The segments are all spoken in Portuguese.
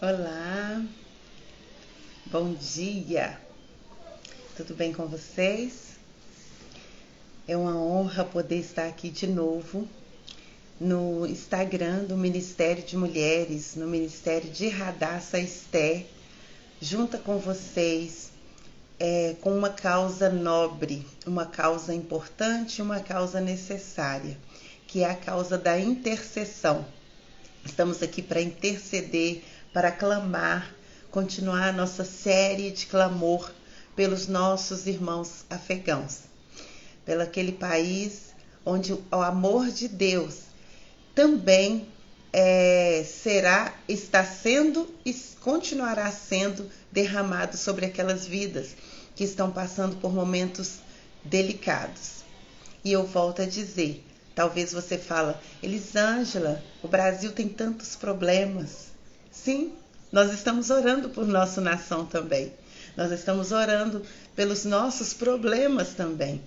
Olá, bom dia, tudo bem com vocês? É uma honra poder estar aqui de novo no Instagram do Ministério de Mulheres, no Ministério de Radassa Esther, junto com vocês, com uma causa nobre, uma causa importante, uma causa necessária, que é a causa da intercessão. Estamos aqui para interceder, para clamar, continuar a nossa série de clamor pelos nossos irmãos afegãos, pelo aquele país onde o amor de Deus também está sendo e continuará sendo derramado sobre aquelas vidas que estão passando por momentos delicados. E eu volto a dizer, talvez você fala, Elisângela, o Brasil tem tantos problemas. Sim, nós estamos orando por nossa nação também. Nós estamos orando pelos nossos problemas também.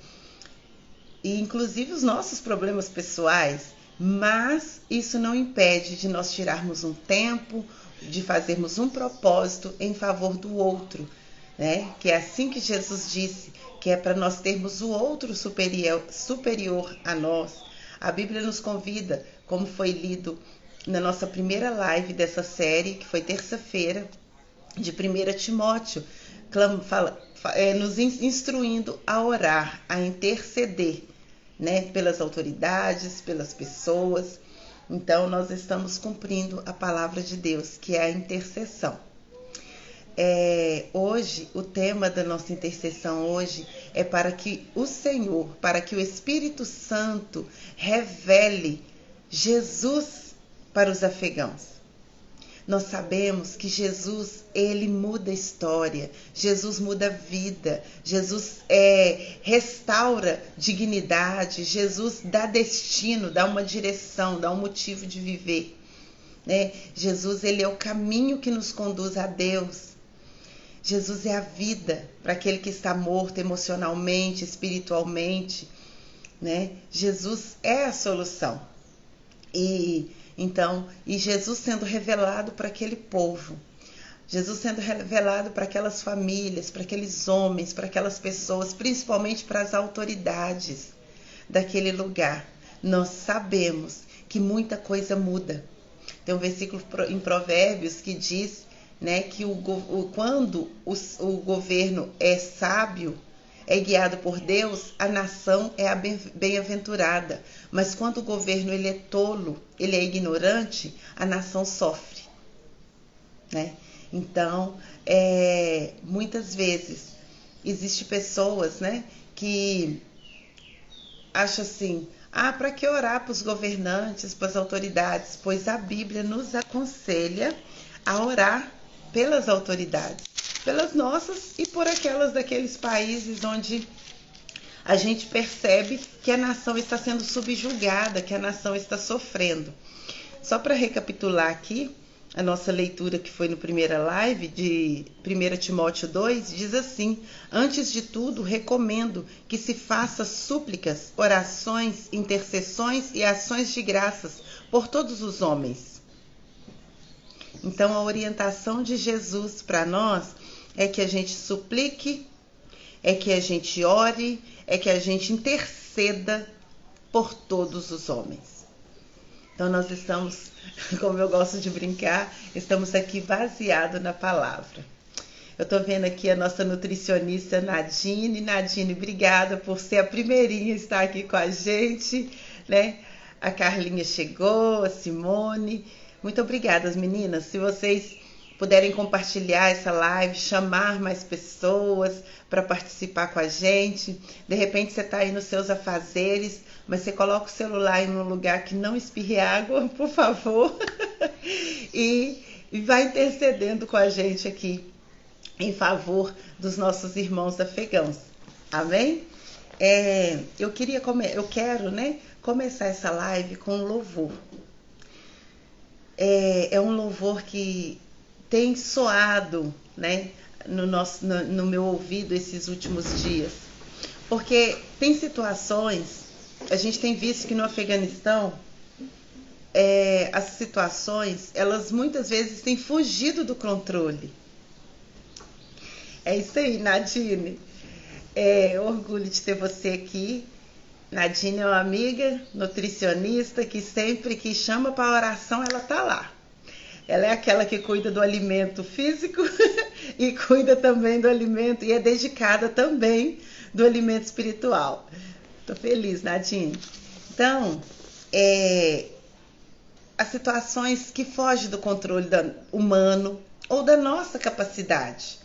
E inclusive os nossos problemas pessoais. Mas isso não impede de nós tirarmos um tempo, de fazermos um propósito em favor do outro, né? Que é assim que Jesus disse, que é para nós termos o outro superior a nós. A Bíblia nos convida, como foi lido na nossa primeira live dessa série, que foi terça-feira, de 1 Timóteo, nos instruindo a orar, a interceder, né, pelas autoridades, pelas pessoas. Então, nós estamos cumprindo a palavra de Deus, que é a intercessão. Hoje, o tema da nossa intercessão hoje é para que o Senhor, para que o Espírito Santo revele Jesus para os afegãos. Nós sabemos que Jesus, ele muda a história, Jesus muda a vida, Jesus restaura dignidade, Jesus dá destino, dá uma direção, dá um motivo de viver, né? Jesus, ele é o caminho que nos conduz a Deus. Jesus é a vida para aquele que está morto emocionalmente, espiritualmente, né? Jesus é a solução. E Jesus sendo revelado para aquele povo, Jesus sendo revelado para aquelas famílias, para aqueles homens, para aquelas pessoas, principalmente para as autoridades daquele lugar. Nós sabemos que muita coisa muda. Tem um versículo em Provérbios que diz, né, que quando o governo é sábio, é guiado por Deus, a nação é bem-aventurada. Mas quando o governo ele é tolo, ele é ignorante, a nação sofre, né? Então, muitas vezes, existem pessoas, né, que acham assim, para que orar para os governantes, para as autoridades? Pois a Bíblia nos aconselha a orar pelas autoridades, pelas nossas e por aquelas daqueles países onde a gente percebe que a nação está sendo subjugada, que a nação está sofrendo. Só para recapitular aqui, a nossa leitura que foi no primeira live de 1 Timóteo 2, diz assim, antes de tudo, recomendo que se faça súplicas, orações, intercessões e ações de graças por todos os homens. Então, a orientação de Jesus para nós é que a gente suplique, é que a gente ore, é que a gente interceda por todos os homens. Então, nós estamos, como eu gosto de brincar, estamos aqui baseados na palavra. Eu estou vendo aqui a nossa nutricionista Nadine. Nadine, obrigada por ser a primeirinha a estar aqui com a gente, né? A Carlinha chegou, a Simone. Muito obrigada, meninas. Se vocês puderem compartilhar essa live, chamar mais pessoas para participar com a gente. De repente você está aí nos seus afazeres, mas você coloca o celular em um lugar que não espirre água, por favor, e vai intercedendo com a gente aqui em favor dos nossos irmãos afegãos. Amém? Eu quero, né, começar essa live com um louvor. É um louvor que tem soado, né, no meu ouvido esses últimos dias. Porque tem situações, a gente tem visto que no Afeganistão as situações, elas muitas vezes têm fugido do controle. É isso aí, Nadine. Orgulho de ter você aqui. Nadine é uma amiga nutricionista que sempre que chama para oração, ela tá lá. Ela é aquela que cuida do alimento físico e cuida também do alimento, e é dedicada também do alimento espiritual. Tô feliz, Nadine. Então, as situações que fogem do controle humano ou da nossa capacidade,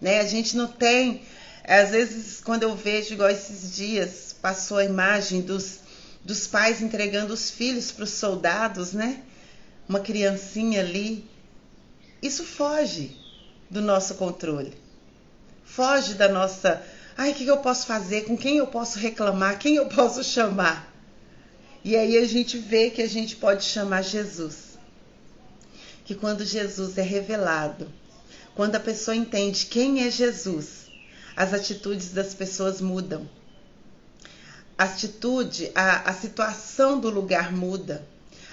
né? A gente não tem, às vezes, quando eu vejo, igual esses dias, passou a imagem dos pais entregando os filhos para os soldados, né? Uma criancinha ali. Isso foge do nosso controle. Foge da nossa... Ai, o que eu posso fazer? Com quem eu posso reclamar? Quem eu posso chamar? E aí a gente vê que a gente pode chamar Jesus. Que quando Jesus é revelado, quando a pessoa entende quem é Jesus, as atitudes das pessoas mudam. A atitude, a situação do lugar muda.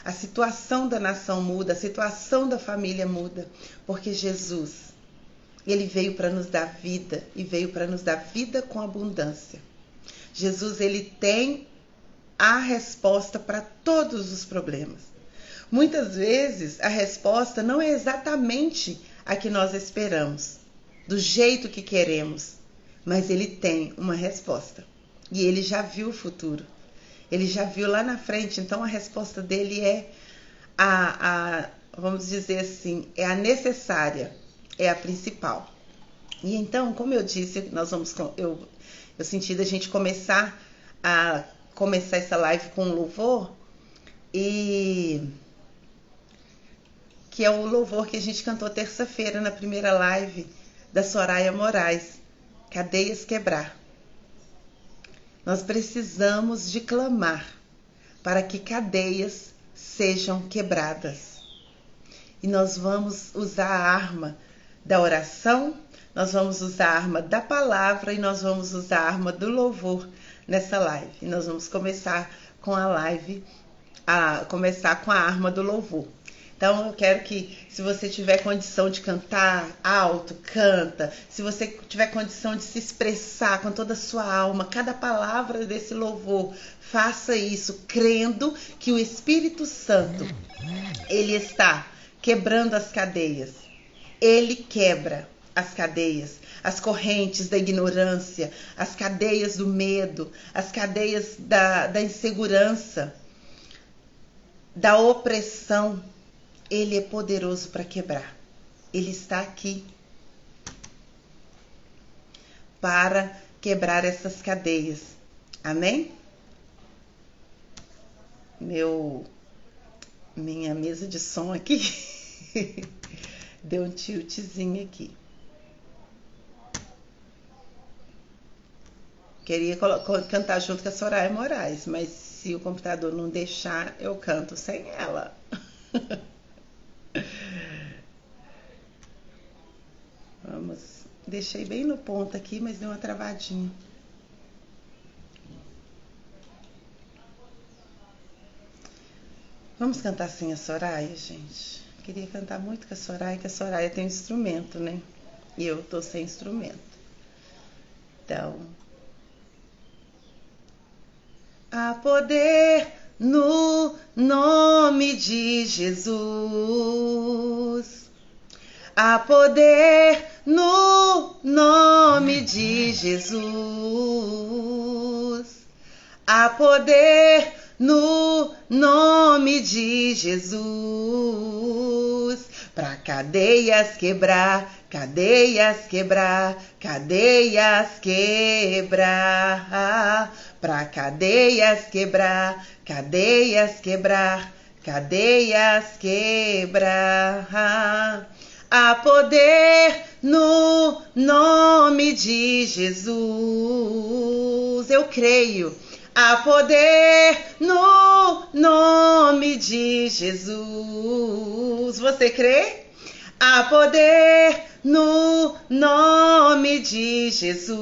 A situação da nação muda, a situação da família muda. Porque Jesus, ele veio para nos dar vida e veio para nos dar vida com abundância. Jesus, ele tem a resposta para todos os problemas. Muitas vezes a resposta não é exatamente a que nós esperamos, do jeito que queremos, mas ele tem uma resposta. E ele já viu o futuro. Ele já viu lá na frente, então a resposta dele é vamos dizer assim, é a necessária, é a principal. E então, como eu disse, eu senti da gente começar essa live com um louvor, e que é o louvor que a gente cantou terça-feira na primeira live da Soraya Moraes, Cadeias Quebrar. Nós precisamos de clamar para que cadeias sejam quebradas. E nós vamos usar a arma da oração, nós vamos usar a arma da palavra e nós vamos usar a arma do louvor nessa live. E nós vamos começar com a live, começar com a arma do louvor. Então eu quero que, se você tiver condição de cantar alto, canta. Se você tiver condição de se expressar com toda a sua alma, cada palavra desse louvor, faça isso, crendo que o Espírito Santo, ele está quebrando as cadeias. Ele quebra as cadeias, as correntes da ignorância, as cadeias do medo, as cadeias da insegurança, da opressão. Ele é poderoso para quebrar. Ele está aqui para quebrar essas cadeias. Amém? Minha mesa de som aqui deu um tiltzinho aqui. Queria cantar junto com a Soraya Moraes, mas se o computador não deixar, eu canto sem ela. Vamos, deixei bem no ponto aqui, mas deu uma travadinha. Vamos cantar sem a Soraya, gente? Queria cantar muito com a Soraya, que a Soraya tem um instrumento, né? E eu tô sem instrumento. Então, há poder no nome de Jesus. Há poder no nome de Jesus. Há poder no nome de Jesus. Para cadeias quebrar, cadeias quebrar, cadeias quebrar. Para cadeias quebrar, cadeias quebrar, cadeias quebrar. Há poder no nome de Jesus. Eu creio. Há poder no nome de Jesus. Você crê? Há poder no nome de Jesus.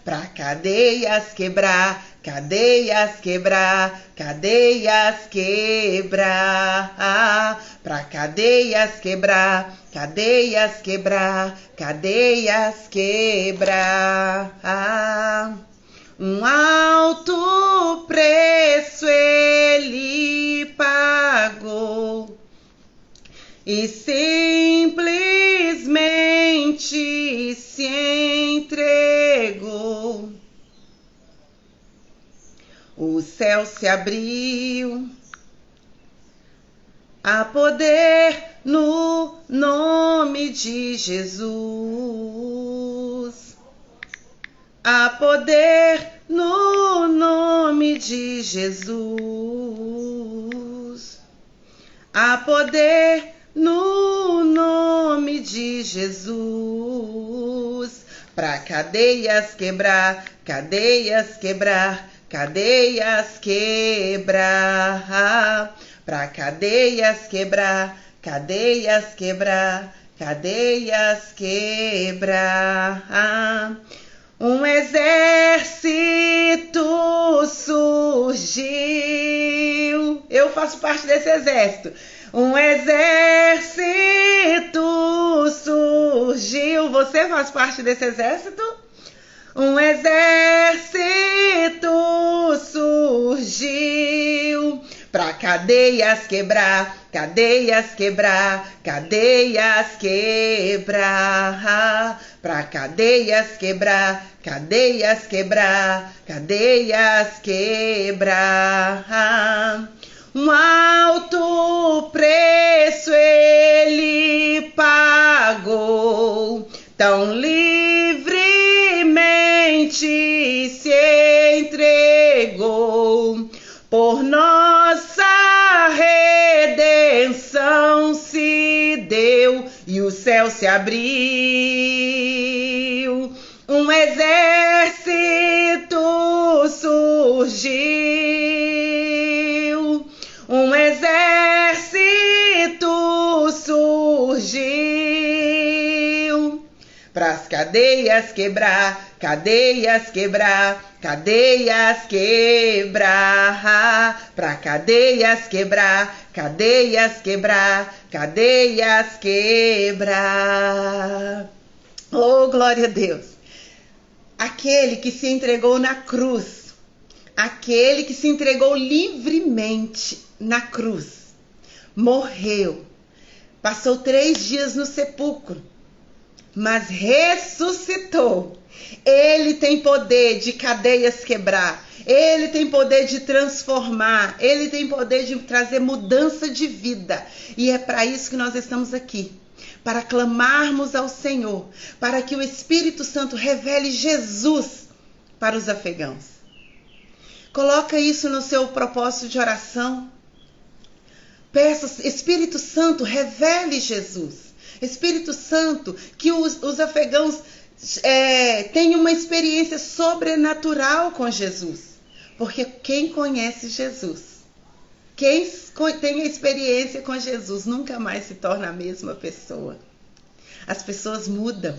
Para cadeias quebrar, cadeias quebrar, cadeias quebrar, pra cadeias quebrar, cadeias quebrar, cadeias quebrar. Um alto preço ele pagou e simplesmente se entregou. O céu se abriu, há poder no nome de Jesus. Há poder no nome de Jesus. Há poder no nome de Jesus. Pra cadeias quebrar, cadeias quebrar, cadeias quebrar. Pra cadeias quebrar, cadeias quebrar, cadeias quebrar. Um exército surgiu. Eu faço parte desse exército. Um exército surgiu. Você faz parte desse exército? Um exército surgiu. Pra cadeias quebrar, cadeias quebrar, cadeias quebrar. Pra cadeias quebrar, cadeias quebrar, cadeias quebrar. Um alto preço ele pagou, tão livremente se entregou. Por nossa redenção se deu e o céu se abriu. Um exército surgiu. Um exército surgiu. Pras cadeias quebrar, cadeias quebrar, cadeias quebrar. Pra cadeias quebrar, cadeias quebrar, cadeias quebrar. Oh, glória a Deus! Aquele que se entregou na cruz, aquele que se entregou livremente na cruz, morreu, passou 3 dias no sepulcro, mas ressuscitou. Ele tem poder de cadeias quebrar, ele tem poder de transformar, ele tem poder de trazer mudança de vida. E é para isso que nós estamos aqui, para clamarmos ao Senhor, para que o Espírito Santo revele Jesus para os afegãos. Coloca isso no seu propósito de oração. Peça, Espírito Santo, revele Jesus. Espírito Santo, que os afegãos tenham uma experiência sobrenatural com Jesus. Porque quem conhece Jesus, quem tem a experiência com Jesus, nunca mais se torna a mesma pessoa. As pessoas mudam.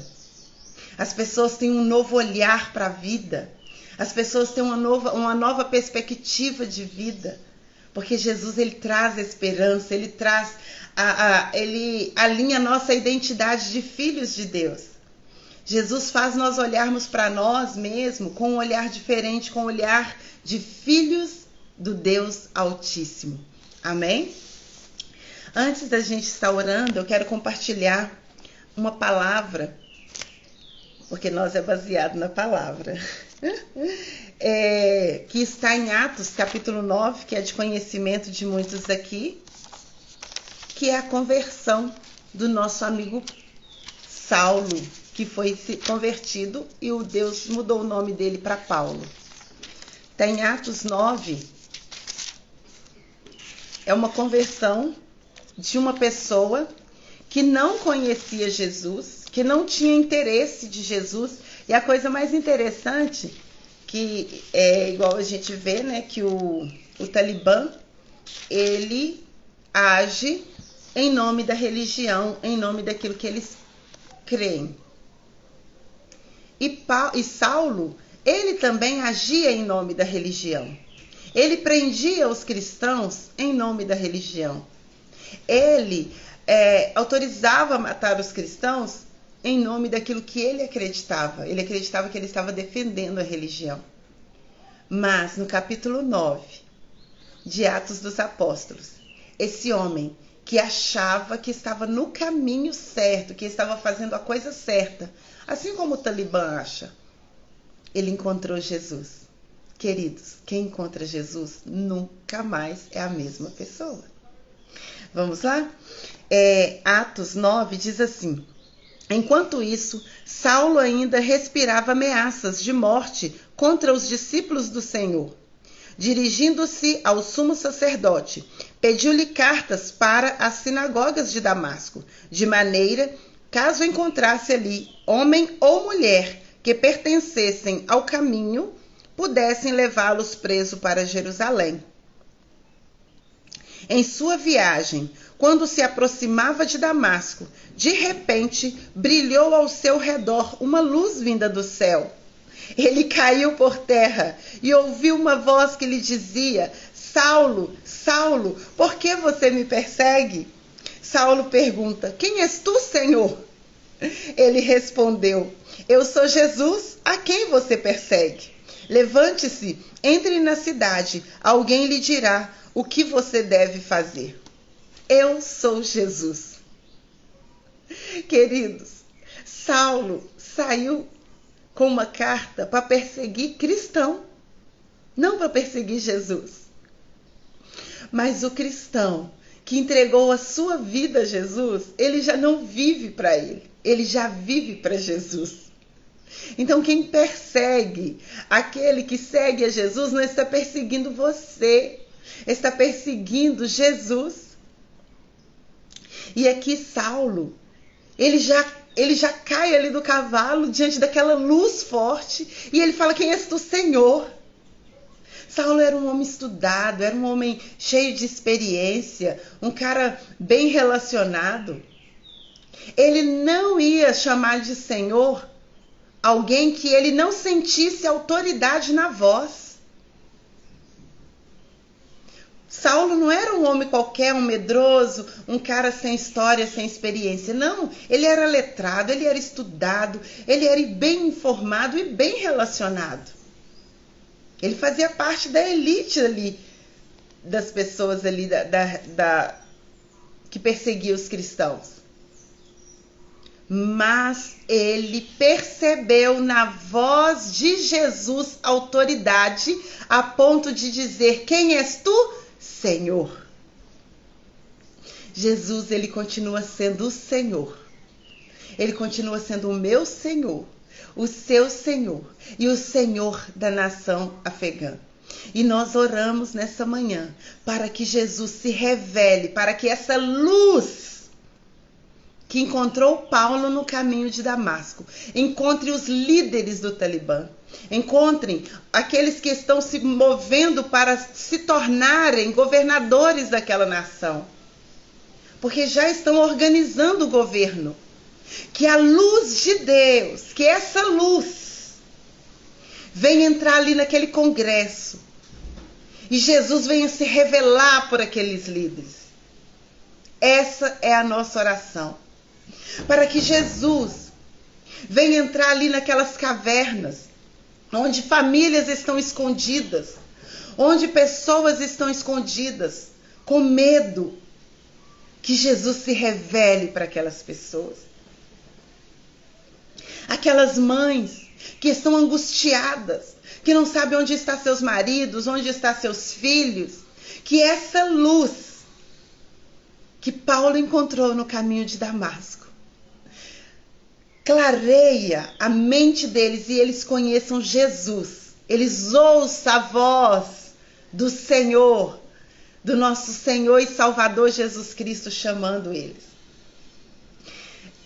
As pessoas têm um novo olhar para a vida. As pessoas têm uma nova perspectiva de vida. Porque Jesus, ele traz esperança, ele traz, ele alinha a nossa identidade de filhos de Deus. Jesus faz nós olharmos para nós mesmos com um olhar diferente, com um olhar de filhos do Deus Altíssimo. Amém? Antes da gente estar orando, eu quero compartilhar uma palavra, porque nós é baseado na palavra, que está em Atos, capítulo 9, que é de conhecimento de muitos aqui, que é a conversão do nosso amigo Saulo, que foi convertido e o Deus mudou o nome dele para Paulo. Está em Atos 9, é uma conversão de uma pessoa que não conhecia Jesus, que não tinha interesse de Jesus. E a coisa mais interessante, que é igual a gente vê, né, que o Talibã, ele age em nome da religião, em nome daquilo que eles creem. E Saulo, ele também agia em nome da religião. Ele prendia os cristãos em nome da religião. Ele autorizava matar os cristãos em nome daquilo que ele acreditava. Ele acreditava que ele estava defendendo a religião. Mas no capítulo 9 de Atos dos Apóstolos, esse homem que achava que estava no caminho certo, que estava fazendo a coisa certa, assim como o Talibã acha, ele encontrou Jesus. Queridos, quem encontra Jesus nunca mais é a mesma pessoa. Vamos lá? Atos 9 diz assim: enquanto isso, Saulo ainda respirava ameaças de morte contra os discípulos do Senhor. Dirigindo-se ao sumo sacerdote, pediu-lhe cartas para as sinagogas de Damasco, de maneira, caso encontrasse ali homem ou mulher que pertencessem ao caminho, pudessem levá-los preso para Jerusalém. Em sua viagem, quando se aproximava de Damasco, de repente brilhou ao seu redor uma luz vinda do céu. Ele caiu por terra e ouviu uma voz que lhe dizia: Saulo, Saulo, por que você me persegue? Saulo pergunta: quem és tu, Senhor? Ele respondeu: eu sou Jesus, a quem você persegue. Levante-se, entre na cidade, alguém lhe dirá o que você deve fazer. Eu sou Jesus. Queridos, Saulo saiu com uma carta para perseguir cristão, não para perseguir Jesus. Mas o cristão que entregou a sua vida a Jesus, ele já não vive para ele já vive para Jesus. Então quem persegue aquele que segue a Jesus não está perseguindo você, está perseguindo Jesus. E aqui Saulo, ele já cai ali do cavalo diante daquela luz forte e ele fala: quem és tu, Senhor? Saulo era um homem estudado, era um homem cheio de experiência, um cara bem relacionado. Ele não ia chamar de Senhor alguém que ele não sentisse autoridade na voz. Saulo não era um homem qualquer, um medroso, um cara sem história, sem experiência. Não, ele era letrado, ele era estudado, ele era bem informado e bem relacionado. Ele fazia parte da elite ali, das pessoas ali que perseguiam os cristãos. Mas ele percebeu na voz de Jesus autoridade a ponto de dizer: quem és tu, Senhor? Jesus, ele continua sendo o Senhor. Ele continua sendo o meu Senhor, o seu Senhor e o Senhor da nação afegã. E nós oramos nessa manhã para que Jesus se revele, para que essa luz que encontrou Paulo no caminho de Damasco encontre os líderes do Talibã, encontrem aqueles que estão se movendo para se tornarem governadores daquela nação, porque já estão organizando o governo. Que a luz de Deus, que essa luz venha entrar ali naquele congresso e Jesus venha se revelar por aqueles líderes. Essa é a nossa oração. Para que Jesus venha entrar ali naquelas cavernas, onde famílias estão escondidas, onde pessoas estão escondidas, com medo, que Jesus se revele para aquelas pessoas. Aquelas mães que estão angustiadas, que não sabem onde estão seus maridos, onde estão seus filhos, que essa luz que Paulo encontrou no caminho de Damasco clareia a mente deles e eles conheçam Jesus. Eles ouçam a voz do Senhor, do nosso Senhor e Salvador Jesus Cristo chamando eles.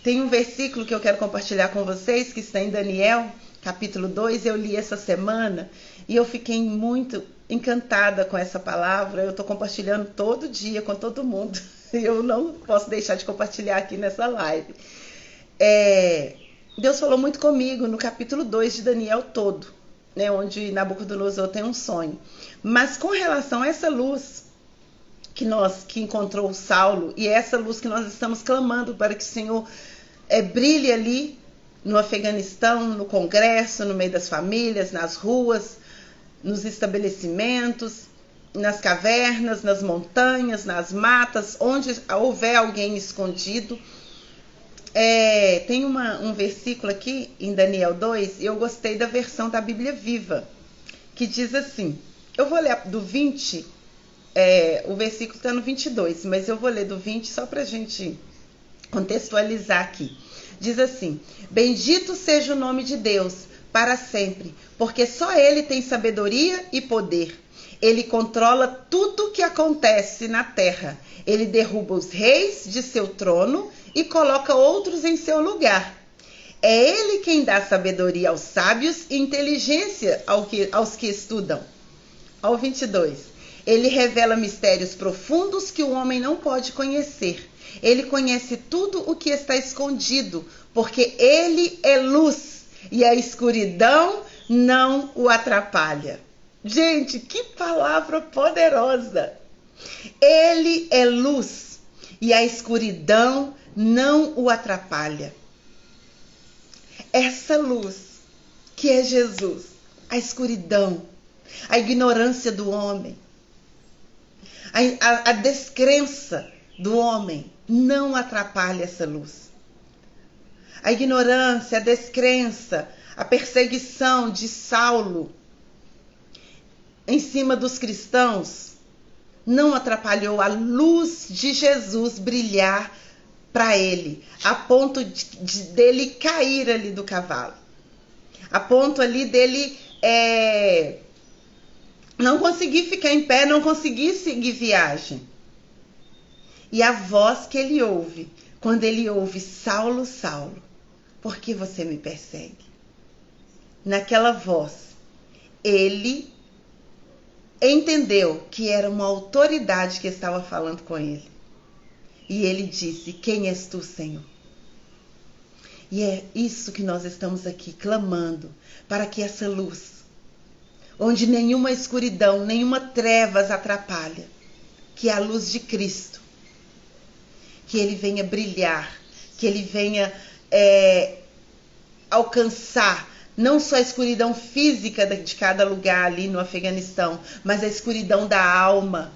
Tem um versículo que eu quero compartilhar com vocês, que está em Daniel, capítulo 2. Eu li essa semana e eu fiquei muito encantada com essa palavra. Eu estou compartilhando todo dia com todo mundo. Eu não posso deixar de compartilhar aqui nessa live. Deus falou muito comigo no capítulo 2 de Daniel todo. né, onde Nabucodonosor tem um sonho. Mas com relação a essa luz que encontrou Saulo, e essa luz que nós estamos clamando para que o Senhor brilhe ali no Afeganistão, no Congresso, no meio das famílias, nas ruas, nos estabelecimentos, nas cavernas, nas montanhas, nas matas, onde houver alguém escondido. Tem um versículo aqui em Daniel 2, e eu gostei da versão da Bíblia Viva, que diz assim, eu vou ler do 20, o versículo está no 22, mas eu vou ler do 20 só para a gente contextualizar aqui. Diz assim, bendito seja o nome de Deus para sempre, porque só Ele tem sabedoria e poder. Ele controla tudo que acontece na terra. Ele derruba os reis de seu trono e coloca outros em seu lugar. É Ele quem dá sabedoria aos sábios e inteligência aos que estudam. Ao 22. Ele revela mistérios profundos que o homem não pode conhecer. Ele conhece tudo o que está escondido, porque Ele é luz e a escuridão não o atrapalha. Gente, que palavra poderosa! Ele é luz e a escuridão não o atrapalha. Essa luz que é Jesus, a escuridão, a ignorância do homem, a descrença do homem não atrapalha essa luz. A ignorância, a descrença, a perseguição de Saulo em cima dos cristãos não atrapalhou a luz de Jesus brilhar para ele, a ponto dele cair ali do cavalo, a ponto ali dele não conseguir ficar em pé, não conseguir seguir viagem. E a voz que ele ouve, quando ele ouve Saulo, Saulo, por que você me persegue? Naquela voz, ele entendeu que era uma autoridade que estava falando com ele. E ele disse, quem és tu, Senhor? E é isso que nós estamos aqui clamando, para que essa luz, onde nenhuma escuridão, nenhuma trevas atrapalha, que é a luz de Cristo, que ele venha brilhar, que ele venha alcançar não só a escuridão física de cada lugar ali no Afeganistão, mas a escuridão da alma,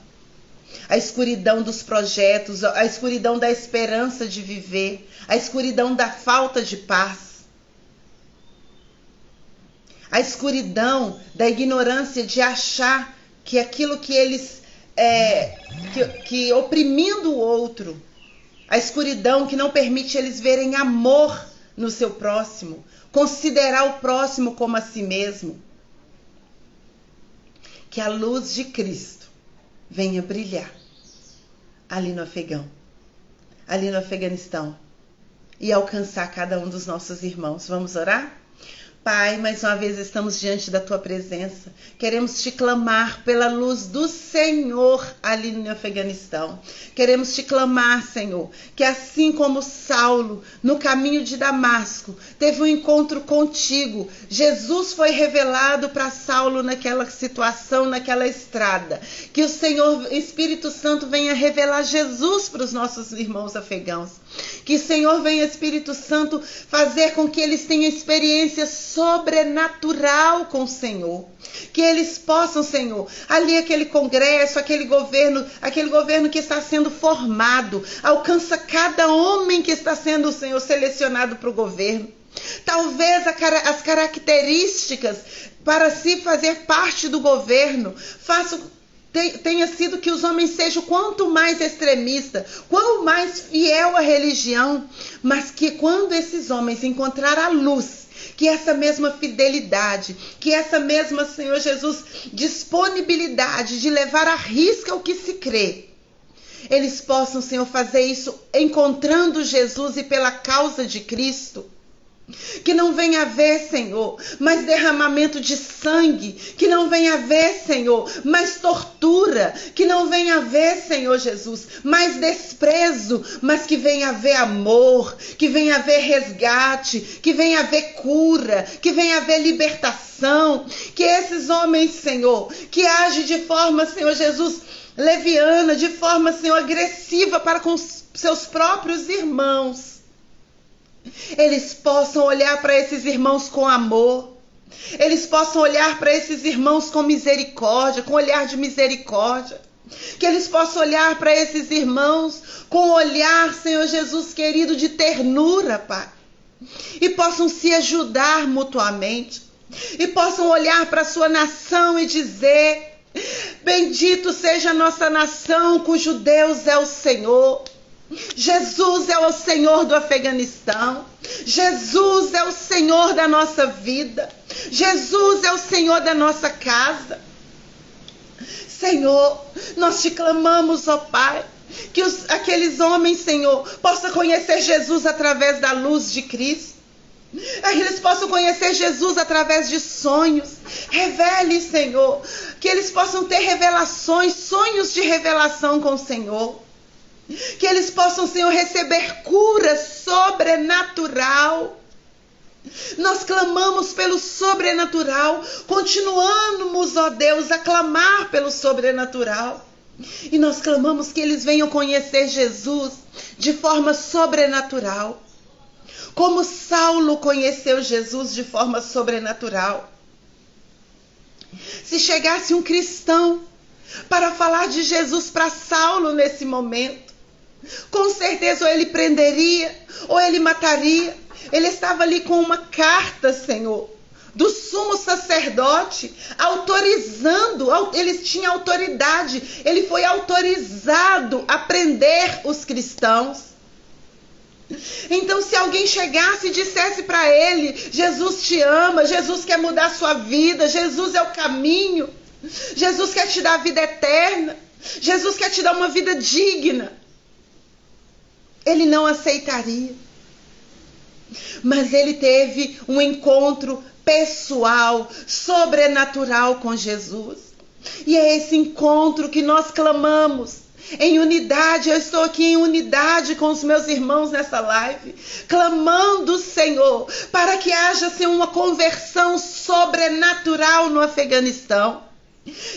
a escuridão dos projetos, a escuridão da esperança de viver, a escuridão da falta de paz, a escuridão da ignorância de achar que aquilo que eles, que oprimindo o outro, a escuridão que não permite eles verem amor no seu próximo, considerar o próximo como a si mesmo. Que a luz de Cristo venha brilhar ali no Afeganistão e alcançar cada um dos nossos irmãos. Vamos orar? Pai, mais uma vez estamos diante da Tua presença. Queremos Te clamar pela luz do Senhor ali no Afeganistão. Queremos Te clamar, Senhor, que assim como Saulo, no caminho de Damasco, teve um encontro contigo, Jesus foi revelado para Saulo naquela situação, naquela estrada. Que o Senhor, Espírito Santo, venha revelar Jesus para os nossos irmãos afegãos. Que o Senhor venha, Espírito Santo, fazer com que eles tenham experiências sobrenatural com o Senhor, que eles possam, Senhor, ali aquele congresso, aquele governo que está sendo formado, alcança cada homem que está sendo, Senhor, selecionado para o governo. Talvez as características para se fazer parte do governo tenha sido que os homens sejam quanto mais extremista, quanto mais fiel à religião, mas que quando esses homens encontrarem a luz, que essa mesma fidelidade, que essa mesma, Senhor Jesus, disponibilidade de levar à risca o que se crê, eles possam, Senhor, fazer isso encontrando Jesus e pela causa de Cristo, Que não venha haver, Senhor, mais derramamento de sangue. Que não venha haver, Senhor, mais tortura. Que não venha haver, Senhor Jesus, mais desprezo. Mas que venha haver amor. Que venha haver resgate. Que venha haver cura. Que venha haver libertação. Que esses homens, Senhor, que agem de forma, Senhor Jesus, leviana, de forma, Senhor, agressiva para com seus próprios irmãos, eles possam olhar para esses irmãos com amor. Eles possam olhar para esses irmãos com misericórdia, com olhar de misericórdia. Que eles possam olhar para esses irmãos com olhar, Senhor Jesus querido, de ternura, Pai. E possam se ajudar mutuamente. E possam olhar para a sua nação e dizer: bendito seja a nossa nação, cujo Deus é o Senhor. Jesus é o Senhor do Afeganistão. Jesus é o Senhor da nossa vida. Jesus é o Senhor da nossa casa. Senhor, nós te clamamos, ó Pai, que aqueles homens, Senhor, possam conhecer Jesus através da luz de Cristo. Que eles possam conhecer Jesus através de sonhos. Revele, Senhor, que eles possam ter revelações, sonhos de revelação com o Senhor. Que eles possam, Senhor, receber cura sobrenatural. Nós clamamos pelo sobrenatural. Continuamos, ó Deus, a clamar pelo sobrenatural. E nós clamamos que eles venham conhecer Jesus de forma sobrenatural. Como Saulo conheceu Jesus de forma sobrenatural. Se chegasse um cristão para falar de Jesus para Saulo nesse momento, com certeza ou ele prenderia, ou ele mataria. Ele estava ali com uma carta, Senhor, do sumo sacerdote, autorizando, ele tinha autoridade, ele foi autorizado a prender os cristãos. Então, se alguém chegasse e dissesse para ele: Jesus te ama, Jesus quer mudar a sua vida, Jesus é o caminho, Jesus quer te dar a vida eterna, Jesus quer te dar uma vida digna, ele não aceitaria. Mas ele teve um encontro pessoal, sobrenatural com Jesus. E é esse encontro que nós clamamos em unidade. Eu estou aqui em unidade com os meus irmãos nessa live, clamando, Senhor, para que haja, Senhor, uma conversão sobrenatural no Afeganistão.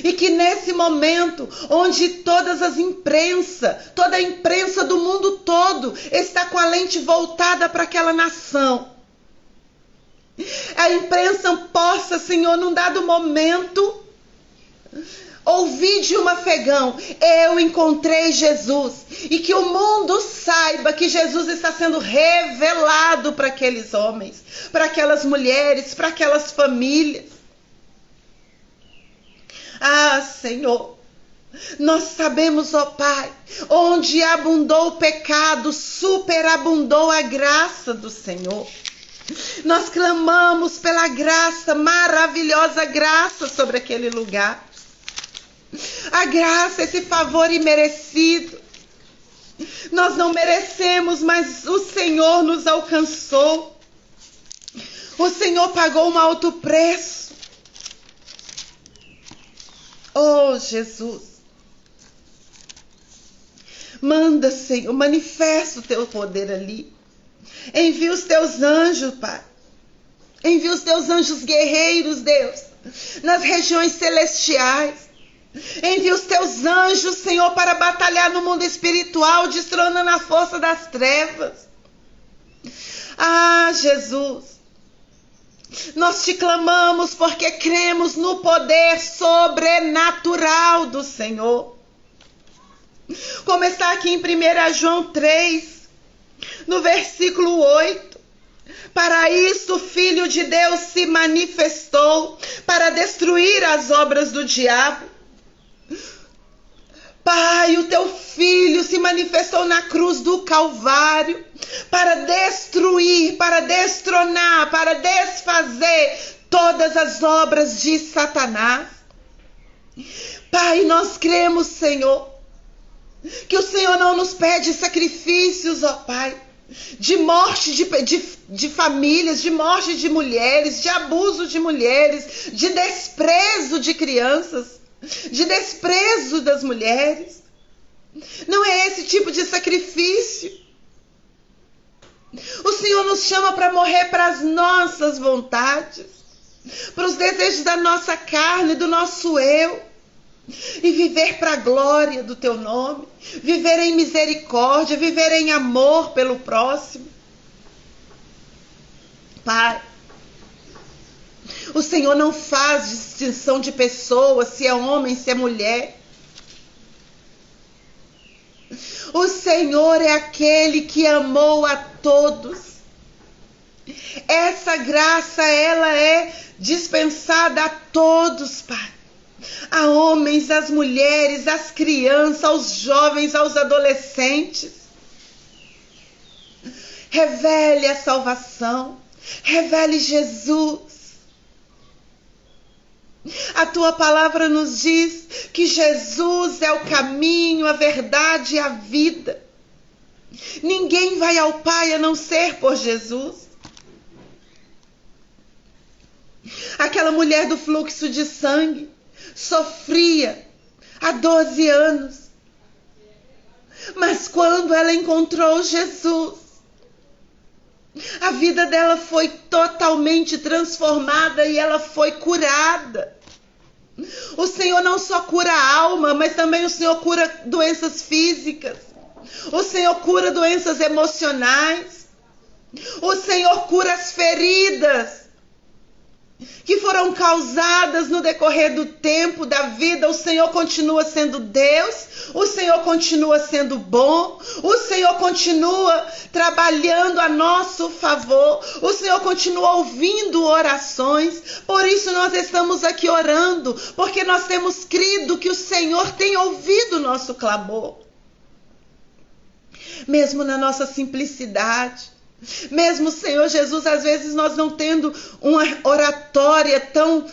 E que nesse momento, onde toda a imprensa do mundo todo está com a lente voltada para aquela nação, a imprensa possa, Senhor, num dado momento, ouvir de um afegão: eu encontrei Jesus. E que o mundo saiba que Jesus está sendo revelado para aqueles homens, para aquelas mulheres, para aquelas famílias. Ah, Senhor, nós sabemos, ó Pai, onde abundou o pecado, superabundou a graça do Senhor. Nós clamamos pela graça, maravilhosa graça sobre aquele lugar. A graça, esse favor imerecido. Nós não merecemos, mas o Senhor nos alcançou. O Senhor pagou um alto preço. Oh, Jesus, manda, Senhor, manifesta o teu poder ali. Envia os teus anjos, Pai. Envia os teus anjos guerreiros, Deus, nas regiões celestiais. Envia os teus anjos, Senhor, para batalhar no mundo espiritual, destronando a força das trevas. Ah, Jesus, nós te clamamos porque cremos no poder sobrenatural do Senhor. Como está aqui em 1 João 3, no versículo 8. Para isso o Filho de Deus se manifestou, para destruir as obras do diabo. Pai, o teu Filho se manifestou na cruz do Calvário para destruir, para destronar, para desfazer todas as obras de Satanás. Pai, nós cremos, Senhor, que o Senhor não nos pede sacrifícios, ó Pai, de morte de famílias, de morte de mulheres, de abuso de mulheres, de desprezo de crianças, de desprezo das mulheres. Não é esse tipo de sacrifício. O Senhor nos chama para morrer para as nossas vontades, para os desejos da nossa carne, do nosso eu, e viver para a glória do teu nome, viver em misericórdia, viver em amor pelo próximo. Pai, o Senhor não faz distinção de pessoas, se é homem, se é mulher. O Senhor é aquele que amou a todos. Essa graça, ela é dispensada a todos, Pai. A homens, às mulheres, às crianças, aos jovens, aos adolescentes. Revele a salvação. Revele Jesus. A tua palavra nos diz que Jesus é o caminho, a verdade e a vida. Ninguém vai ao Pai a não ser por Jesus. Aquela mulher do fluxo de sangue sofria há 12 anos. Mas quando ela encontrou Jesus, a vida dela foi totalmente transformada e ela foi curada. O Senhor não só cura a alma, mas também o Senhor cura doenças físicas. O Senhor cura doenças emocionais. O Senhor cura as feridas que foram causadas no decorrer do tempo, da vida. O Senhor continua sendo Deus, o Senhor continua sendo bom, o Senhor continua trabalhando a nosso favor, o Senhor continua ouvindo orações. Por isso nós estamos aqui orando, porque nós temos crido que o Senhor tem ouvido o nosso clamor. Mesmo na nossa simplicidade, mesmo, Senhor Jesus, às vezes nós não tendo uma oratória tão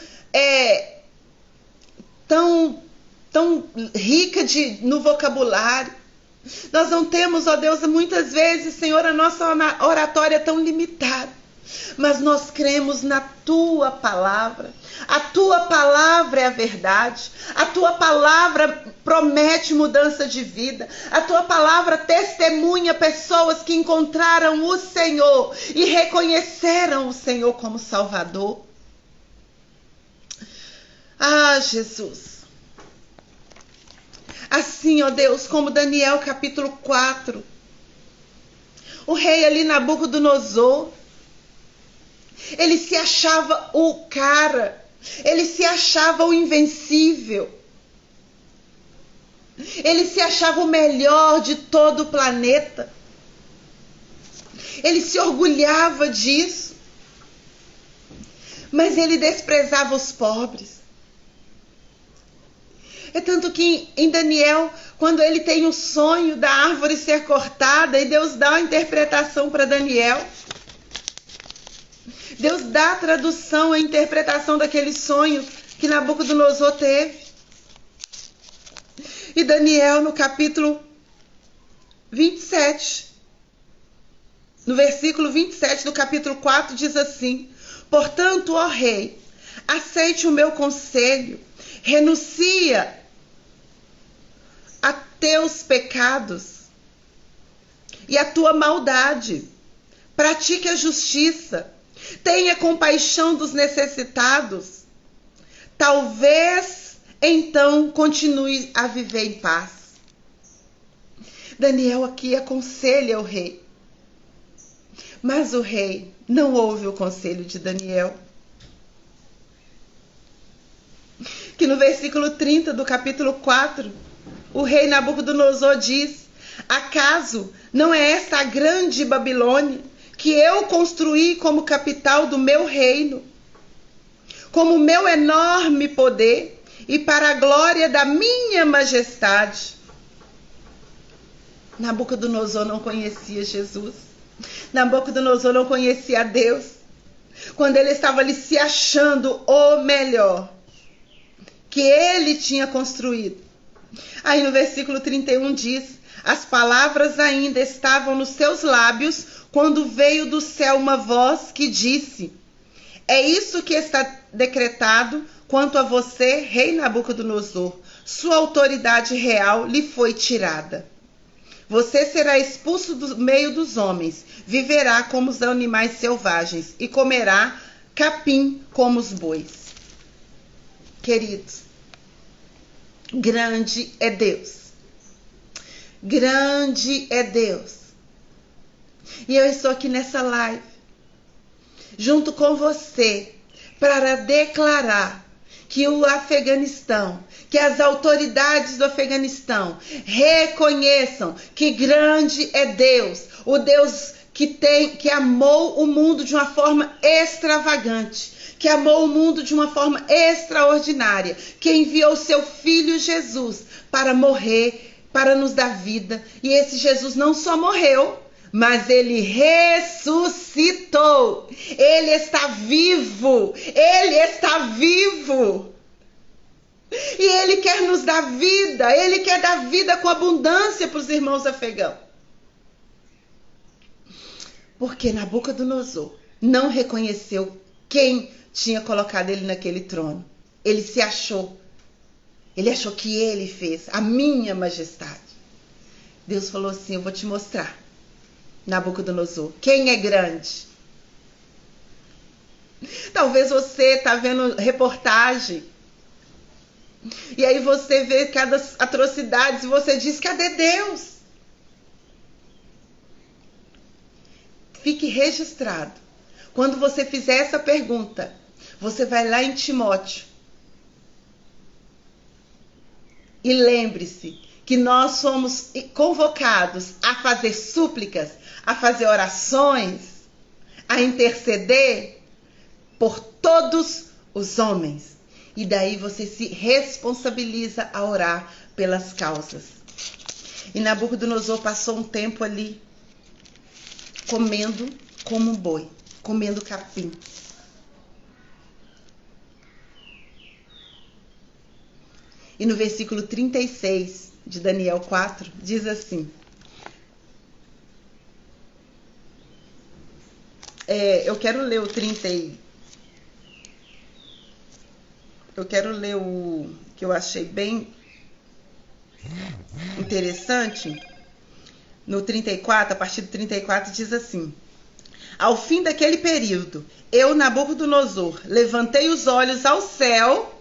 rica no vocabulário. Nós não temos, ó Deus, muitas vezes, Senhor, a nossa oratória tão limitada. Mas nós cremos na Tua palavra. A Tua palavra é a verdade. A Tua palavra promete mudança de vida. A Tua palavra testemunha pessoas que encontraram o Senhor e reconheceram o Senhor como Salvador. Ah, Jesus. Assim, ó Deus, como Daniel capítulo 4. O rei ali Nabucodonosor, ele se achava o cara, ele se achava o invencível, ele se achava o melhor de todo o planeta, ele se orgulhava disso, mas ele desprezava os pobres. É tanto que em Daniel, quando ele tem o sonho da árvore ser cortada e Deus dá a interpretação para Daniel, Deus dá a tradução, a interpretação daquele sonho que Nabucodonosor teve. E Daniel, no capítulo 27, no versículo 27 do capítulo 4, diz assim: portanto, ó rei, aceite o meu conselho, renuncia a teus pecados e a tua maldade, pratique a justiça, tenha compaixão dos necessitados, talvez então continue a viver em paz. Daniel aqui aconselha o rei, mas o rei não ouve o conselho de Daniel. Que no versículo 30 do capítulo 4, o rei Nabucodonosor diz: acaso não é esta a grande Babilônia que eu construí como capital do meu reino, como meu enorme poder e para a glória da minha majestade? Nabucodonosor não conhecia Jesus. Nabucodonosor não conhecia Deus. Quando ele estava ali se achando o melhor, que ele tinha construído, Aí no versículo 31 diz: as palavras ainda estavam nos seus lábios quando veio do céu uma voz que disse: é isso que está decretado quanto a você, rei Nabucodonosor. Sua autoridade real lhe foi tirada. Você será expulso do meio dos homens, viverá como os animais selvagens e comerá capim como os bois. Queridos, grande é Deus. Grande é Deus. E eu estou aqui nessa live, junto com você, para declarar que o Afeganistão, que as autoridades do Afeganistão reconheçam que grande é Deus, o Deus que amou o mundo de uma forma extravagante, que amou o mundo de uma forma extraordinária, que enviou seu filho Jesus para morrer, para nos dar vida. E esse Jesus não só morreu, mas ele ressuscitou. Ele está vivo. Ele está vivo. E ele quer nos dar vida. Ele quer dar vida com abundância para os irmãos afegãos. Porque Nabucodonosor não reconheceu quem tinha colocado ele naquele trono. Ele se achou. Ele achou que ele fez a minha majestade. Deus falou assim: eu vou te mostrar, Nabucodonosor, quem é grande. Talvez você está vendo reportagem e aí você vê cada atrocidade e você diz: cadê Deus? Fique registrado. Quando você fizer essa pergunta, você vai lá em Timóteo e lembre-se que nós somos convocados a fazer súplicas, a fazer orações, a interceder por todos os homens. E daí você se responsabiliza a orar pelas causas. E Nabucodonosor passou um tempo ali comendo como um boi, comendo capim. E no versículo 36 de Daniel 4, diz assim: eu quero ler o 30 eu quero ler o que eu achei bem interessante. No 34, a partir do 34, diz assim: ao fim daquele período, eu, Nabucodonosor, levantei os olhos ao céu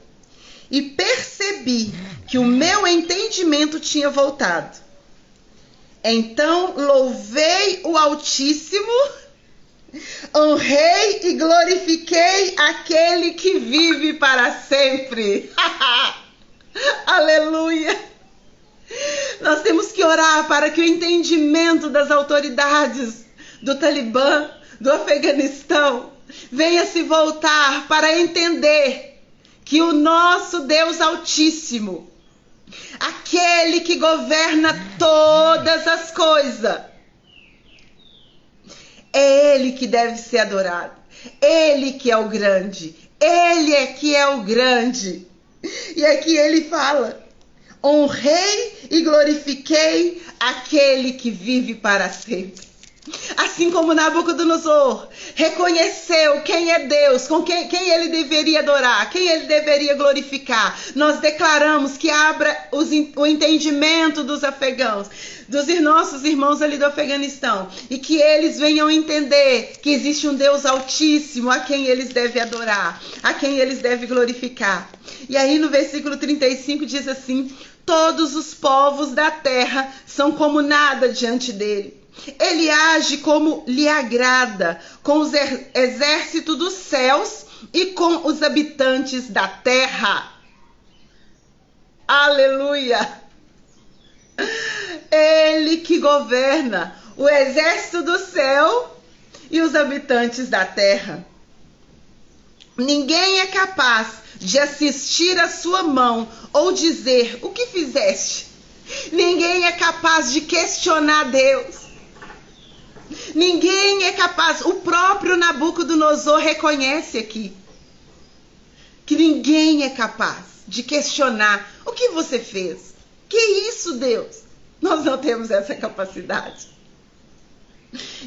e percebi que o meu entendimento tinha voltado. Então louvei o Altíssimo, honrei e glorifiquei aquele que vive para sempre. Aleluia! Nós temos que orar para que o entendimento das autoridades do Talibã, do Afeganistão, venha se voltar para entender que o nosso Deus Altíssimo, aquele que governa todas as coisas, é Ele que deve ser adorado. Ele que é o grande. Ele é que é o grande. E aqui ele fala: honrei e glorifiquei aquele que vive para sempre. Assim como Nabucodonosor reconheceu quem é Deus, com quem ele deveria adorar, quem ele deveria glorificar, nós declaramos que abra o entendimento dos afegãos, dos nossos irmãos ali do Afeganistão, e que eles venham entender que existe um Deus Altíssimo a quem eles devem adorar, a quem eles devem glorificar. E aí no versículo 35 diz assim: todos os povos da terra são como nada diante dele. Ele age como lhe agrada, com os exércitos dos céus e com os habitantes da terra. Aleluia! Ele que governa o exército do céu e os habitantes da terra. Ninguém é capaz de assistir a sua mão ou dizer: o que fizeste? Ninguém é capaz de questionar Deus. Ninguém é capaz. O próprio Nabucodonosor reconhece aqui que ninguém é capaz de questionar: o que você fez? Que isso, Deus? Nós não temos essa capacidade.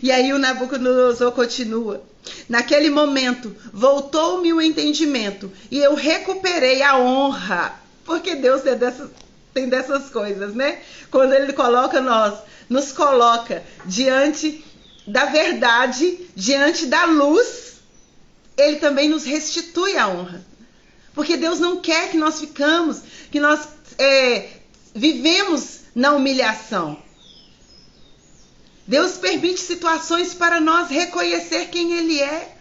E aí o Nabucodonosor continua. Naquele momento, voltou-me o entendimento e eu recuperei a honra. Porque Deus tem dessas coisas, né? Quando Ele nos coloca diante da verdade, diante da luz, Ele também nos restitui a honra. Porque Deus não quer que nós vivemos na humilhação. Deus permite situações para nós reconhecer quem Ele é.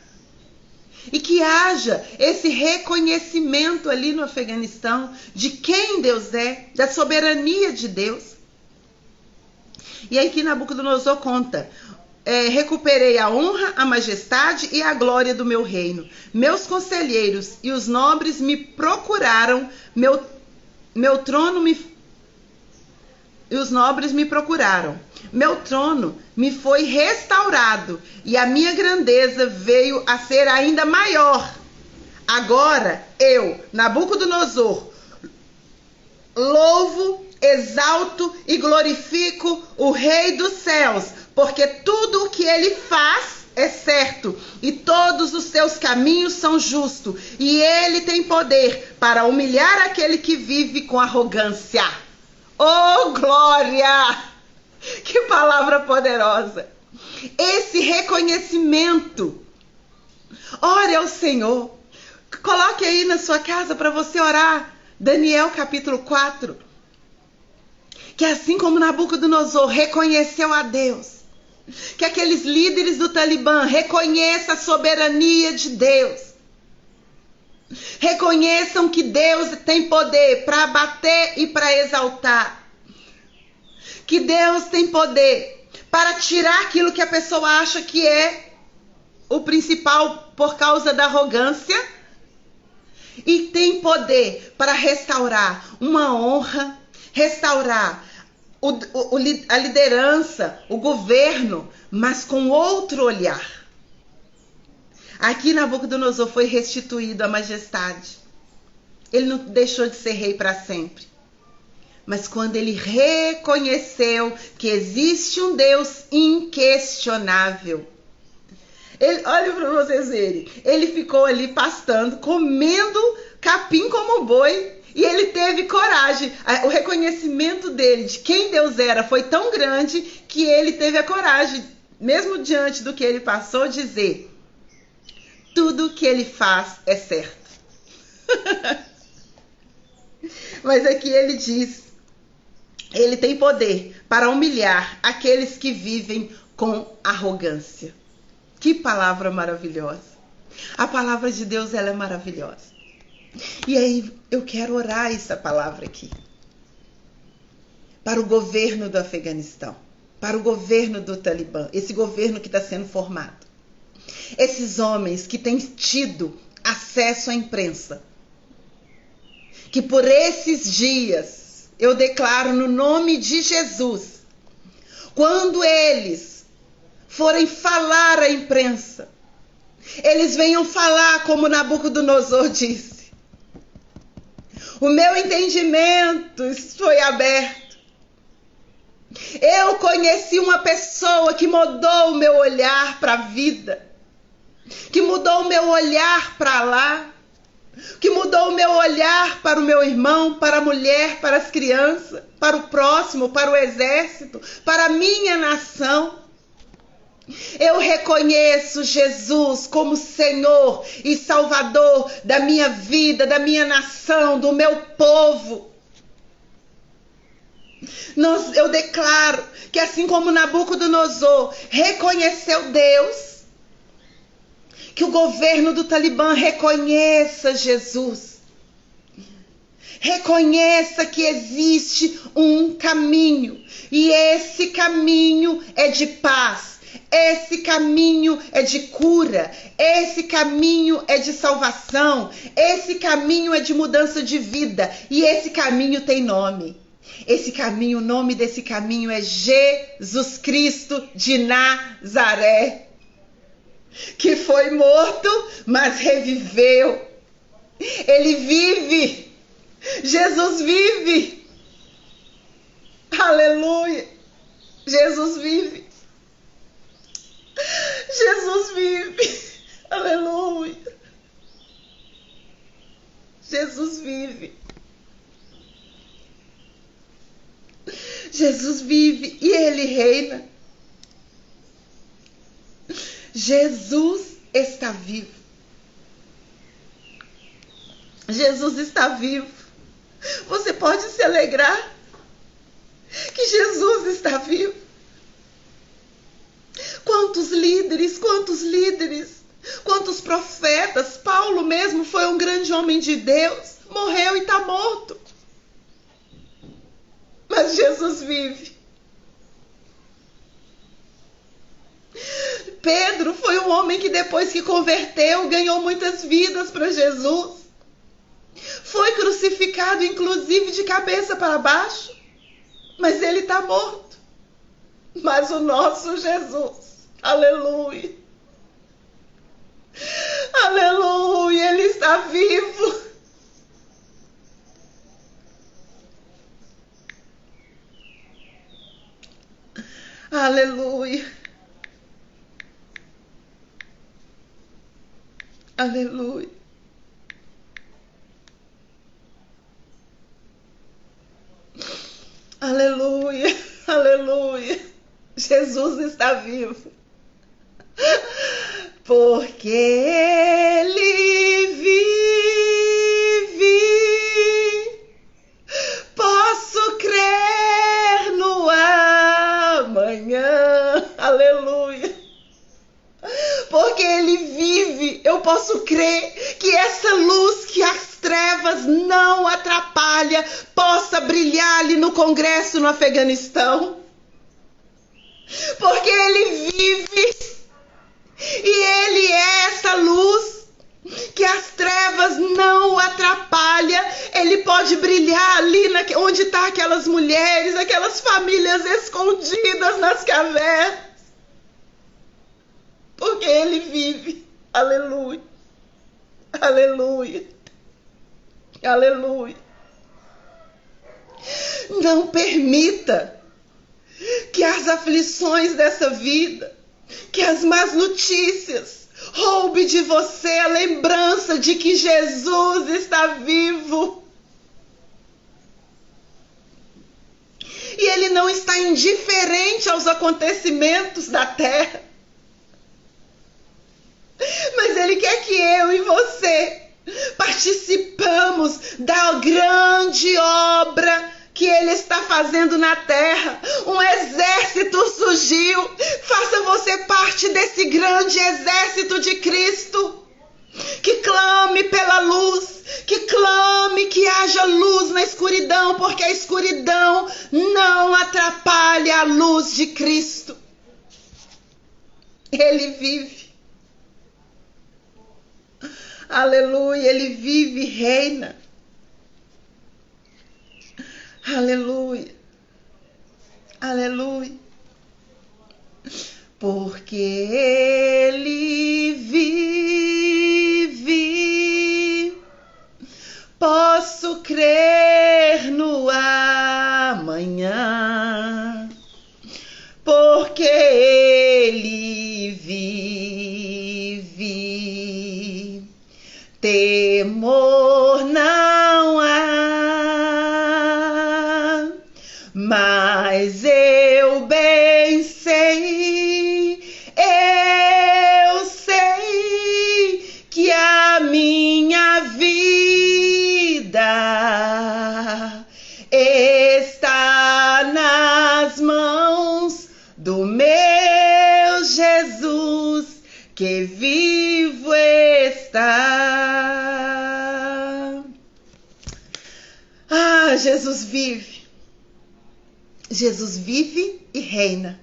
E que haja esse reconhecimento ali no Afeganistão de quem Deus é, da soberania de Deus. E aí que Nabucodonosor conta: recuperei a honra, a majestade e a glória do meu reino. Meus conselheiros e os nobres me procuraram, meu trono e os nobres me procuraram. Meu trono me foi restaurado e a minha grandeza veio a ser ainda maior. Agora eu, Nabucodonosor, louvo, exalto e glorifico o Rei dos céus, porque tudo o que ele faz é certo e todos os seus caminhos são justos, e ele tem poder para humilhar aquele que vive com arrogância. Oh, glória! Que palavra poderosa! Esse reconhecimento. Ore ao Senhor. Coloque aí na sua casa para você orar. Daniel capítulo 4. Que assim como Nabucodonosor reconheceu a Deus, que aqueles líderes do Talibã reconheçam a soberania de Deus. Reconheçam que Deus tem poder para abater e para exaltar. Que Deus tem poder para tirar aquilo que a pessoa acha que é o principal por causa da arrogância. E tem poder para restaurar uma honra, restaurar a liderança, o governo, mas com outro olhar. Aqui Nabucodonosor foi restituído a majestade. Ele não deixou de ser rei para sempre. Mas quando ele reconheceu que existe um Deus inquestionável, olha para vocês verem, ele ficou ali pastando, comendo capim como boi, e ele teve coragem. O reconhecimento dele de quem Deus era foi tão grande que ele teve a coragem, mesmo diante do que ele passou, dizer: tudo que ele faz é certo. Mas aqui ele diz: ele tem poder para humilhar aqueles que vivem com arrogância. Que palavra maravilhosa. A palavra de Deus, ela é maravilhosa. E aí eu quero orar essa palavra aqui. Para o governo do Afeganistão. Para o governo do Talibã. Esse governo que está sendo formado. Esses homens que têm tido acesso à imprensa. Que por esses dias, eu declaro no nome de Jesus, quando eles forem falar à imprensa, eles venham falar como Nabucodonosor disse: o meu entendimento foi aberto. Eu conheci uma pessoa que mudou o meu olhar para a vida, que mudou o meu olhar para lá, que mudou o meu olhar para o meu irmão, para a mulher, para as crianças, para o próximo, para o exército, para a minha nação. Eu reconheço Jesus como Senhor e Salvador da minha vida, da minha nação, do meu povo. Eu declaro que assim como Nabucodonosor reconheceu Deus, que o governo do Talibã reconheça Jesus. Reconheça que existe um caminho. E esse caminho é de paz. Esse caminho é de cura. Esse caminho é de salvação. Esse caminho é de mudança de vida. E esse caminho tem nome. Esse caminho, o nome desse caminho é Jesus Cristo de Nazaré. Que foi morto, mas reviveu. Ele vive. Jesus vive. Aleluia. Jesus vive. Jesus vive. Aleluia. Jesus vive. Jesus vive e Ele reina. Jesus está vivo. Jesus está vivo. Você pode se alegrar que Jesus está vivo. Quantos líderes, quantos profetas. Paulo mesmo foi um grande homem de Deus, morreu e está morto. Mas Jesus vive. Pedro foi um homem que depois que converteu, ganhou muitas vidas para Jesus. Foi crucificado, inclusive, de cabeça para baixo. Mas ele está morto. Mas o nosso Jesus, aleluia. Aleluia, Ele está vivo. Aleluia. Aleluia. Aleluia. Aleluia. Jesus está vivo. Porque Ele vive. Posso crer no amanhã. Aleluia. Porque Ele vive, eu posso crer que essa luz que as trevas não atrapalha possa brilhar ali no Congresso no Afeganistão. Porque Ele vive e Ele é essa luz que as trevas não atrapalha. Ele pode brilhar ali onde estão aquelas mulheres, aquelas famílias escondidas nas cavernas. Porque Ele vive. Aleluia. Aleluia. Aleluia. Não permita que as aflições dessa vida, que as más notícias roube de você a lembrança de que Jesus está vivo. E Ele não está indiferente aos acontecimentos da terra. Mas Ele quer que eu e você participamos da grande obra que Ele está fazendo na terra. Um exército surgiu. Faça você parte desse grande exército de Cristo. Que clame pela luz. Que clame que haja luz na escuridão. Porque a escuridão não atrapalha a luz de Cristo. Ele vive. Aleluia, Ele vive e reina. Aleluia, aleluia. Porque Ele vive, posso crer no amanhã. Porque Ele vive, temor não há, mas eu bem sei, que a minha vida está nas mãos do meu Jesus, que vivo está. Ah, Jesus vive. Jesus vive e reina.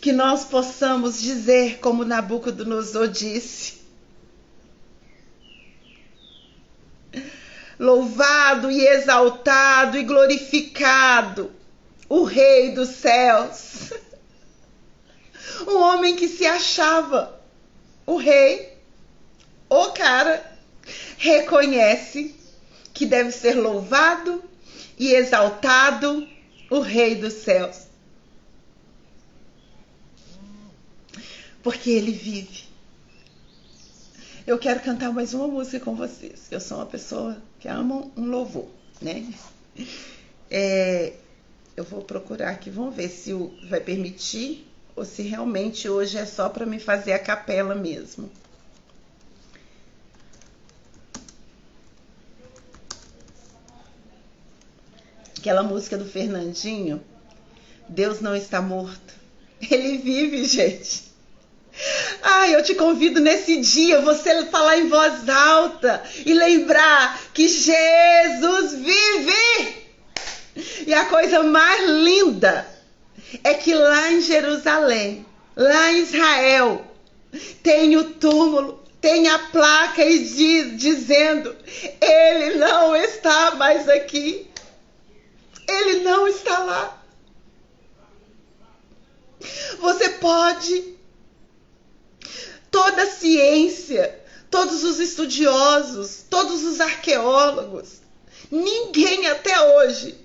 Que nós possamos dizer, como Nabucodonosor disse: louvado e exaltado e glorificado o Rei dos céus. Um homem que se achava o rei, o cara, reconhece que deve ser louvado e exaltado o Rei dos céus. Porque ele vive. Eu quero cantar mais uma música com vocês. Eu sou uma pessoa que ama um louvor, né? Eu vou procurar aqui, vamos ver se vai permitir ou se realmente hoje é só para me fazer a capela mesmo. Aquela música do Fernandinho, Deus não está morto. Ele vive, gente. Ai, eu te convido nesse dia você falar em voz alta e lembrar que Jesus vive. E a coisa mais linda é que lá em Jerusalém, lá em Israel, tem o túmulo, tem a placa dizendo: ele não está mais aqui. Ele não está lá. Você pode. Toda a ciência, todos os estudiosos, todos os arqueólogos, ninguém até hoje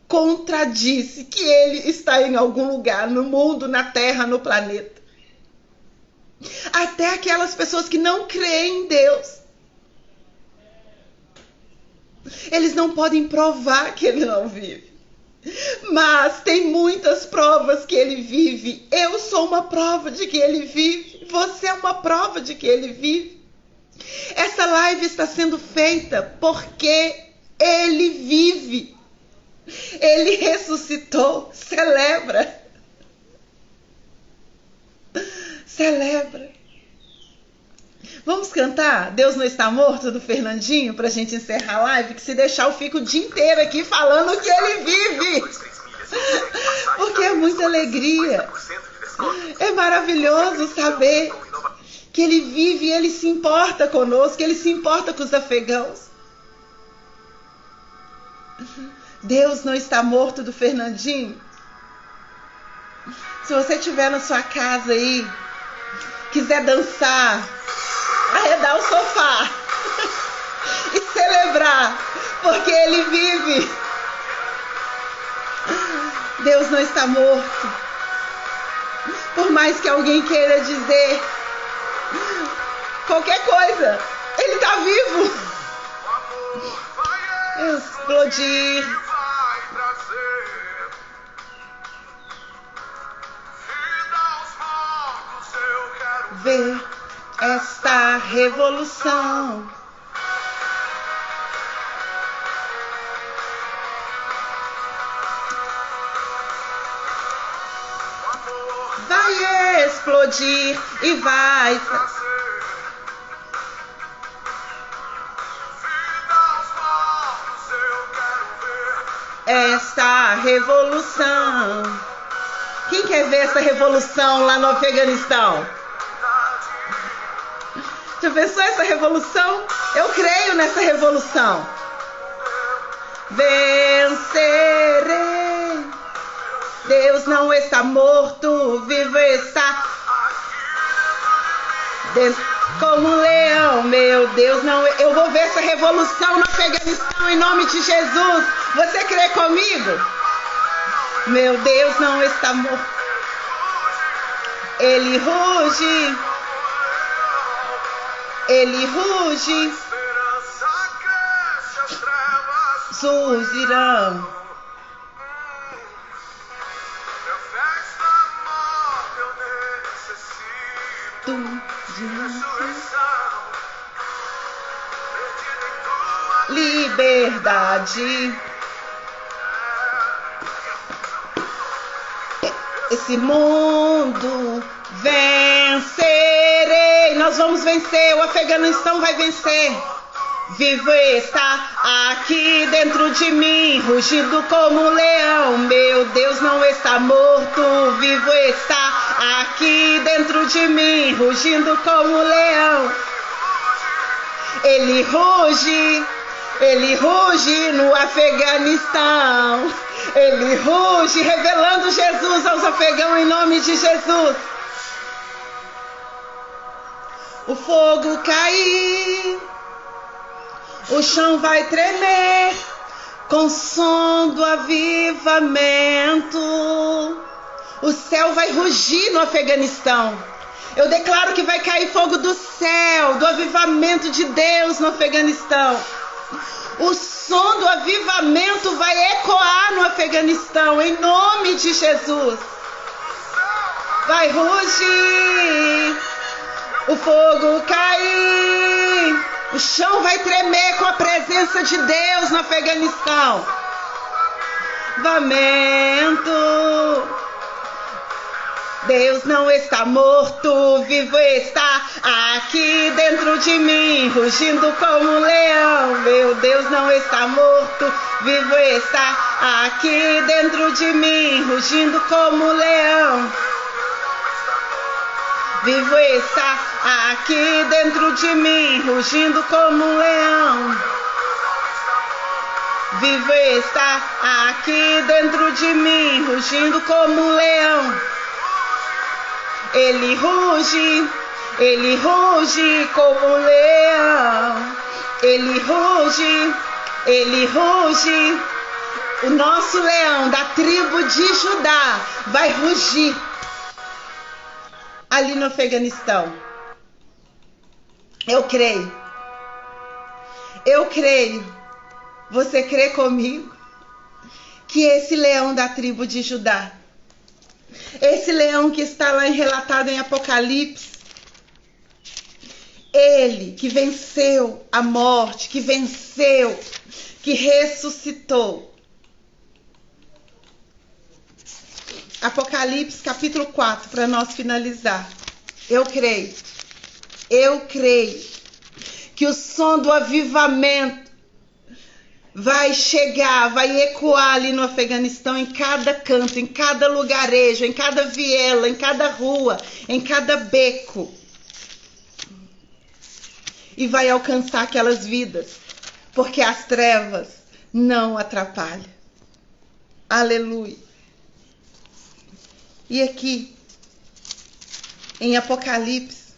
contradisse que ele está em algum lugar no mundo, na Terra, no planeta. Até aquelas pessoas que não creem em Deus. Eles não podem provar que ele não vive. Mas tem muitas provas que ele vive. Eu sou uma prova de que ele vive. Você é uma prova de que ele vive. Essa live está sendo feita porque ele vive. Ele ressuscitou. Celebra. Celebra. Vamos cantar Deus não está morto, do Fernandinho, pra gente encerrar a live, que se deixar eu fico o dia inteiro aqui falando que ele vive. Porque é muita alegria. É maravilhoso saber que ele vive e ele se importa conosco, que ele se importa com os afegãos. Deus não está morto, do Fernandinho. Se você estiver na sua casa aí, quiser dançar, arredar o sofá e celebrar, porque ele vive. Deus não está morto. Por mais que alguém queira dizer qualquer coisa, ele está vivo. Explodir. Ver esta revolução. Vai explodir e vai esta revolução. Quem quer ver essa revolução lá no Afeganistão? Já pensou essa revolução? Eu creio nessa revolução. Vencerei. Deus não está morto, vivo está. Como um leão, meu Deus, não. Eu vou ver essa revolução no Afeganistão em nome de Jesus. Você crê comigo? Meu Deus não está morto. Ele ruge. Ele ruge. Surgirão. Liberdade. Esse mundo vencerei. Nós vamos vencer. O Afeganistão vai vencer. Vivo está aqui dentro de mim, rugindo como um leão. Meu Deus não está morto. Vivo está aqui dentro de mim, rugindo como um leão. Ele ruge no Afeganistão. Ele ruge, revelando Jesus aos afegãos em nome de Jesus. O fogo cair, o chão vai tremer Com o som do avivamento, o céu vai rugir no Afeganistão. Eu declaro que vai cair fogo do céu, do avivamento de Deus no Afeganistão. O som do avivamento vai ecoar no Afeganistão, em nome de Jesus. Vai rugir, o fogo cair, o chão vai tremer com a presença de Deus no Afeganistão. Avivamento. Deus não está morto, vivo está aqui dentro de mim, rugindo como um leão. Meu Deus não está morto, vivo está aqui dentro de mim, rugindo como um leão. Vivo está aqui dentro de mim, rugindo como um leão. Vivo está aqui dentro de mim, rugindo como um leão. Ele ruge como um leão. Ele ruge. O nosso leão da tribo de Judá vai rugir ali no Afeganistão. Eu creio. Você crê comigo que esse leão da tribo de Judá, esse leão que está lá relatado em Apocalipse, ele que venceu a morte, que ressuscitou. Apocalipse capítulo 4, para nós finalizar. Eu creio que o som do avivamento vai chegar, vai ecoar ali no Afeganistão, em cada canto, em cada lugarejo, em cada viela, em cada rua, em cada beco. E vai alcançar aquelas vidas, porque as trevas não atrapalham. Aleluia. E aqui, em Apocalipse,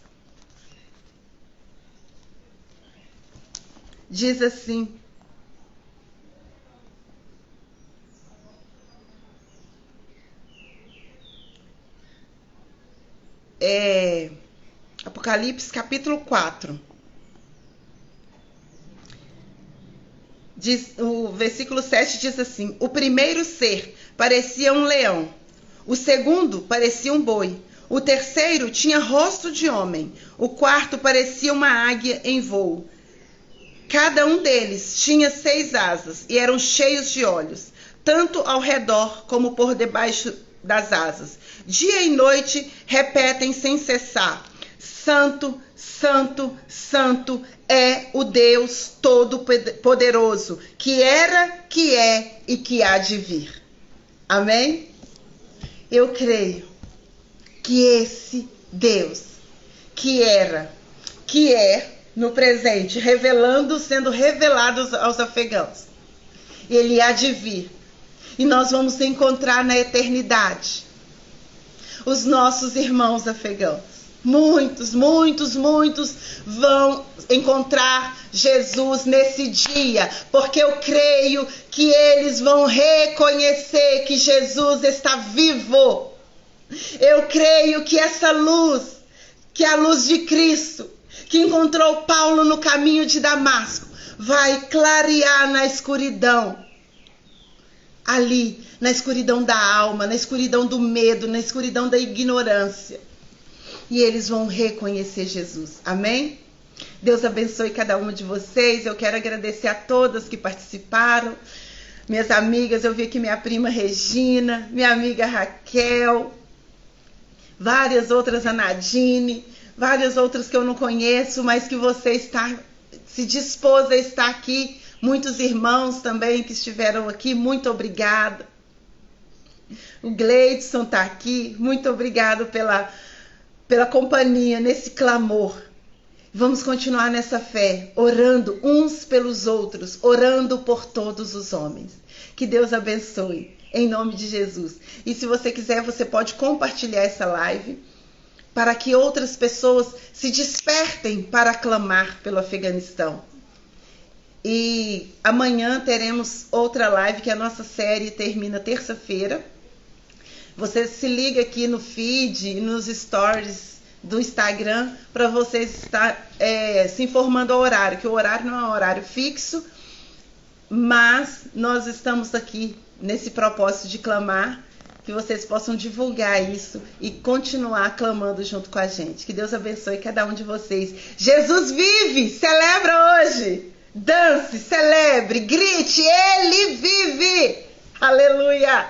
diz assim: Apocalipse capítulo 4. O versículo 7 diz assim: o primeiro ser parecia um leão, o segundo parecia um boi, o terceiro tinha rosto de homem, o quarto parecia uma águia em voo. Cada um deles tinha 6 asas e eram cheios de olhos, tanto ao redor como por debaixo das asas. Dia e noite repetem sem cessar: Santo, Santo, Santo é o Deus Todo-Poderoso, que era, que é e que há de vir. Amém? Eu creio que esse Deus, que era, que é, no presente, sendo revelado aos afegãos, ele há de vir. E nós vamos encontrar na eternidade os nossos irmãos afegãos. Muitos vão encontrar Jesus nesse dia, porque eu creio que eles vão reconhecer que Jesus está vivo. Eu creio que essa luz, que é a luz de Cristo, que encontrou Paulo no caminho de Damasco, vai clarear na escuridão. Ali, na escuridão da alma, na escuridão do medo, na escuridão da ignorância. E eles vão reconhecer Jesus. Amém? Deus abençoe cada uma de vocês. Eu quero agradecer a todas que participaram. Minhas amigas, eu vi aqui minha prima Regina, minha amiga Raquel, várias outras, a Nadine, várias outras que eu não conheço, mas que você se dispôs a estar aqui. Muitos irmãos também que estiveram aqui, muito obrigada. O Gleidson está aqui, muito obrigado pela companhia nesse clamor. Vamos continuar nessa fé, orando uns pelos outros, orando por todos os homens. Que Deus abençoe, em nome de Jesus. E se você quiser, você pode compartilhar essa live para que outras pessoas se despertem para clamar pelo Afeganistão. E amanhã teremos outra live, que a nossa série termina terça-feira. Você se liga aqui no feed e nos stories do Instagram para você estar se informando ao horário, que o horário não é um horário fixo, mas nós estamos aqui nesse propósito de clamar, que vocês possam divulgar isso e continuar clamando junto com a gente. Que Deus abençoe cada um de vocês. Jesus vive! Celebra hoje! Dance, celebre, grite, Ele vive! Aleluia!